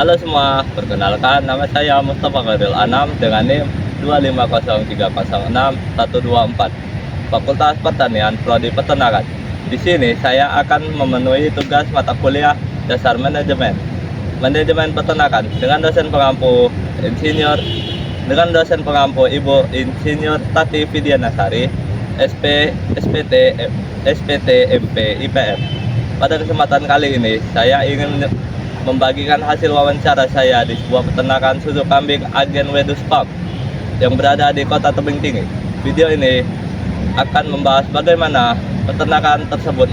Halo semua, perkenalkan nama saya Mustafa Khairil Anam dengan NIM 250306124, Fakultas Pertanian Prodi Peternakan. Di sini saya akan memenuhi tugas mata kuliah dasar manajemen peternakan dengan dosen pengampu Ibu Insinyur Tati Widianasari, SPT, MP, IPM. Pada kesempatan kali ini saya ingin membagikan hasil wawancara saya di sebuah peternakan susu kambing agen Wedus Farm yang berada di Kota Tebing Tinggi. Video ini akan membahas bagaimana peternakan tersebut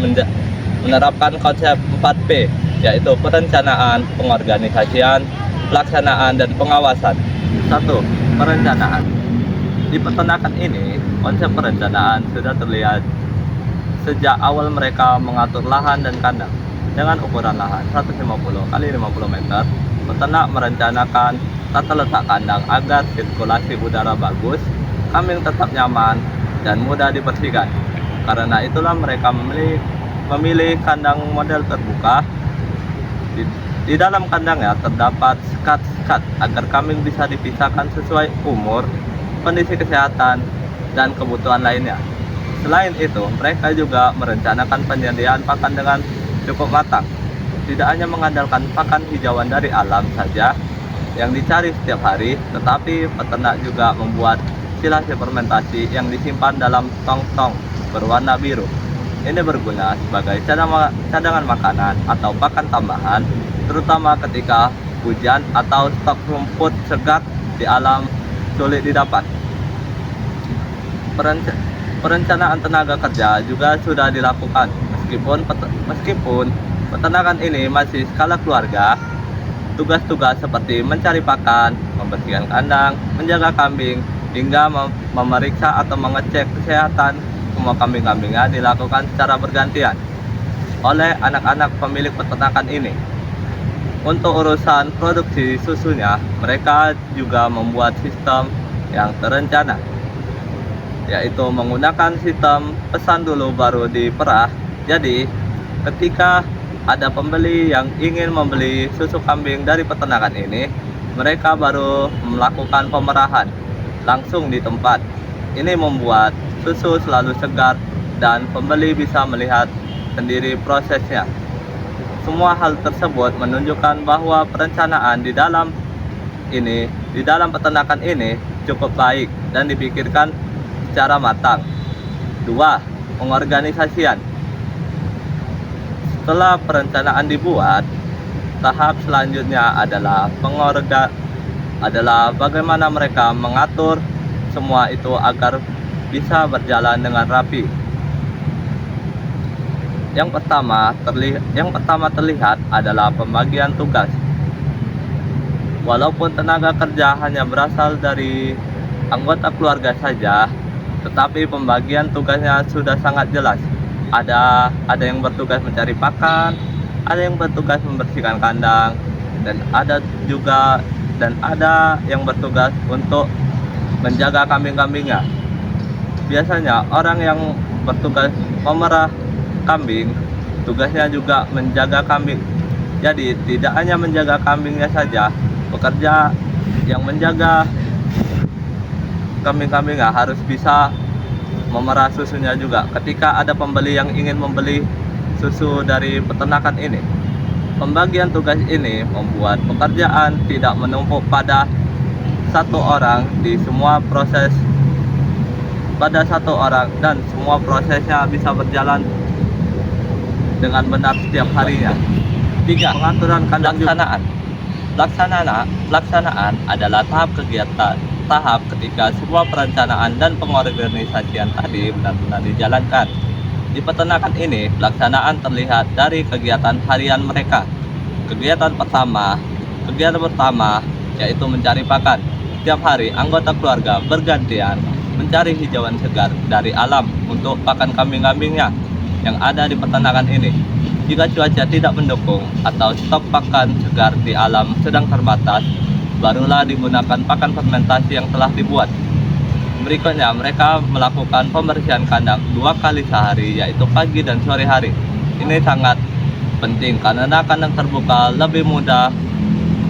menerapkan konsep 4P, yaitu perencanaan, pengorganisasian, pelaksanaan, dan pengawasan. 1. Perencanaan. Di peternakan ini, konsep perencanaan sudah terlihat sejak awal mereka mengatur lahan dan kandang. Dengan ukuran lahan 150 kali 50 meter, peternak merencanakan tata letak kandang agar sirkulasi udara bagus, kambing tetap nyaman, dan mudah dibersihkan. Karena itulah mereka memilih kandang model terbuka. Di dalam kandangnya terdapat sekat-sekat agar kambing bisa dipisahkan sesuai umur, kondisi kesehatan, dan kebutuhan lainnya. Selain itu, mereka juga merencanakan penyediaan pakan dengan cukup matang. Tidak hanya mengandalkan pakan hijauan dari alam saja yang dicari setiap hari, tetapi peternak juga membuat silase fermentasi yang disimpan dalam tong-tong berwarna biru. Ini berguna sebagai cadangan makanan atau pakan tambahan, terutama ketika hujan atau stok rumput segar di alam sulit didapat. Perencanaan tenaga kerja juga sudah dilakukan. Meskipun peternakan ini masih skala keluarga, tugas-tugas seperti mencari pakan, membersihkan kandang, menjaga kambing, hingga memeriksa atau mengecek kesehatan semua kambing-kambingnya dilakukan secara bergantian oleh anak-anak pemilik peternakan ini. Untuk urusan produksi susunya, mereka juga membuat sistem yang terencana, yaitu menggunakan sistem pesan dulu baru diperah. Jadi, ketika ada pembeli yang ingin membeli susu kambing dari peternakan ini, mereka baru melakukan pemerahan langsung di tempat. Ini membuat susu selalu segar dan pembeli bisa melihat sendiri prosesnya. Semua hal tersebut menunjukkan bahwa perencanaan di dalam peternakan ini cukup baik dan dipikirkan secara matang. 2. Pengorganisasian. Setelah perencanaan dibuat, tahap selanjutnya adalah bagaimana mereka mengatur semua itu agar bisa berjalan dengan rapi. Yang pertama terlihat adalah pembagian tugas. Walaupun tenaga kerja hanya berasal dari anggota keluarga saja, tetapi pembagian tugasnya sudah sangat jelas. Ada yang bertugas mencari pakan, ada yang bertugas membersihkan kandang, dan ada yang bertugas untuk menjaga kambing-kambingnya. Biasanya orang yang bertugas memerah kambing, tugasnya juga menjaga kambing. Jadi tidak hanya menjaga kambingnya saja, pekerja yang menjaga kambing-kambingnya harus bisa memerah susunya juga. Ketika ada pembeli yang ingin membeli susu dari peternakan ini, pembagian tugas ini membuat pekerjaan tidak menumpuk pada satu orang dan semua prosesnya bisa berjalan dengan benar setiap harinya. 3. Pengaturan kandang. Pelaksanaan adalah tahap ketika semua perencanaan dan pengorganisasian tadi benar-benar dijalankan. Di peternakan ini, pelaksanaan terlihat dari kegiatan harian mereka. Kegiatan pertama yaitu mencari pakan. Setiap hari, anggota keluarga bergantian mencari hijauan segar dari alam untuk pakan kambing-kambingnya yang ada di peternakan ini. Jika cuaca tidak mendukung atau stok pakan segar di alam sedang terbatas, barulah digunakan pakan fermentasi yang telah dibuat. Berikutnya, mereka melakukan pembersihan kandang 2 kali sehari, yaitu pagi dan sore hari. Ini sangat penting karena kandang terbuka lebih mudah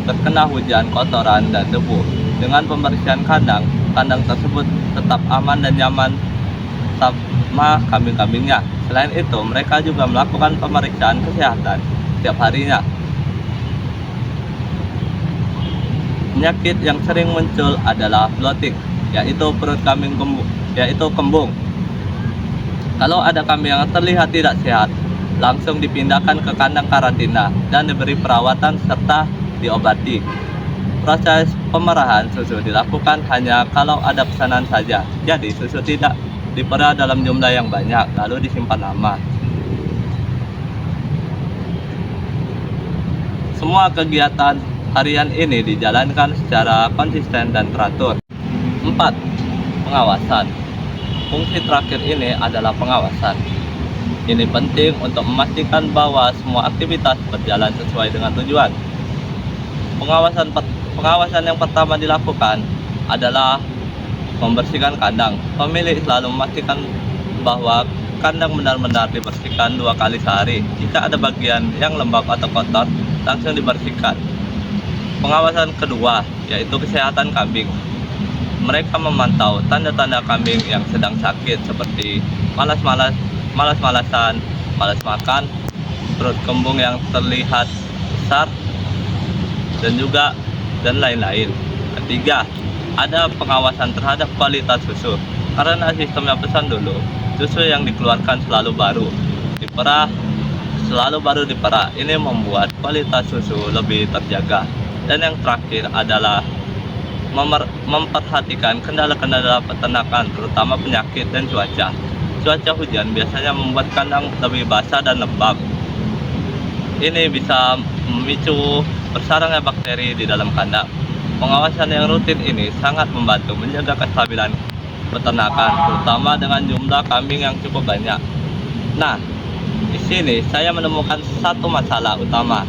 terkena hujan, kotoran, dan debu. Dengan pembersihan kandang, kandang tersebut tetap aman dan nyaman sama kambing-kambingnya. Selain itu, mereka juga melakukan pemeriksaan kesehatan setiap harinya. Penyakit yang sering muncul adalah bloating, yaitu perut kambing kembung. Kalau ada kambing yang terlihat tidak sehat, langsung dipindahkan ke kandang karantina dan diberi perawatan serta diobati. Proses pemerahan susu dilakukan hanya kalau ada pesanan saja, jadi susu tidak diperah dalam jumlah yang banyak lalu disimpan lama. Semua kegiatan harian ini dijalankan secara konsisten dan teratur. 4. Pengawasan. Fungsi terakhir ini adalah pengawasan. Ini penting untuk memastikan bahwa semua aktivitas berjalan sesuai dengan tujuan. Pengawasan yang pertama dilakukan adalah membersihkan kandang. Pemilik selalu memastikan bahwa kandang benar-benar dibersihkan 2 kali sehari. Jika ada bagian yang lembab atau kotor, langsung dibersihkan. Pengawasan kedua yaitu kesehatan kambing. Mereka memantau tanda-tanda kambing yang sedang sakit seperti malas-malasan, malas makan, perut kembung yang terlihat besar, dan lain-lain. Ketiga, ada pengawasan terhadap kualitas susu. Karena sistemnya pesan dulu, susu yang dikeluarkan selalu baru diperah. Ini membuat kualitas susu lebih terjaga. Dan yang terakhir adalah memperhatikan kendala-kendala peternakan, terutama penyakit dan cuaca. Cuaca hujan biasanya membuat kandang lebih basah dan lembab. Ini bisa memicu bersarangnya bakteri di dalam kandang. Pengawasan yang rutin ini sangat membantu menjaga kestabilan peternakan, terutama dengan jumlah kambing yang cukup banyak. Nah, di sini saya menemukan satu masalah utama,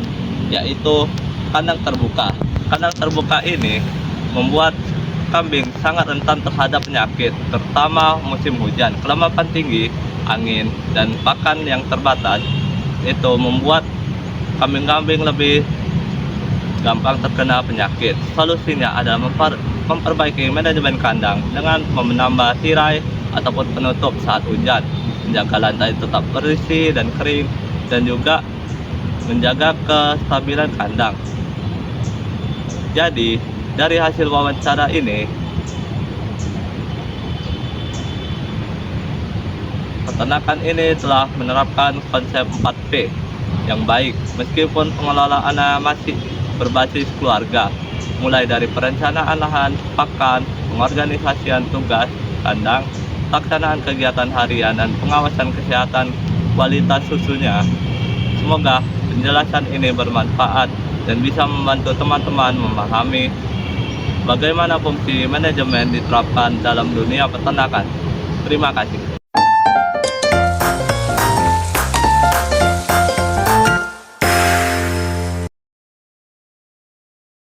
yaitu kandang terbuka. Kandang terbuka ini membuat kambing sangat rentan terhadap penyakit, terutama musim hujan. Kelembapan tinggi, angin, dan pakan yang terbatas itu membuat kambing-kambing lebih gampang terkena penyakit. Solusinya adalah memperbaiki manajemen kandang dengan menambah tirai ataupun penutup saat hujan, menjaga lantai tetap bersih dan kering, dan juga menjaga kestabilan kandang. Jadi, dari hasil wawancara ini, peternakan ini telah menerapkan konsep 4P yang baik, meskipun pengelolaannya masih berbasis keluarga, mulai dari perencanaan lahan, pakan, pengorganisasian tugas kandang, pelaksanaan kegiatan harian, dan pengawasan kesehatan kualitas susunya. Semoga penjelasan ini bermanfaat dan bisa membantu teman-teman memahami bagaimana fungsi manajemen diterapkan dalam dunia peternakan. Terima kasih.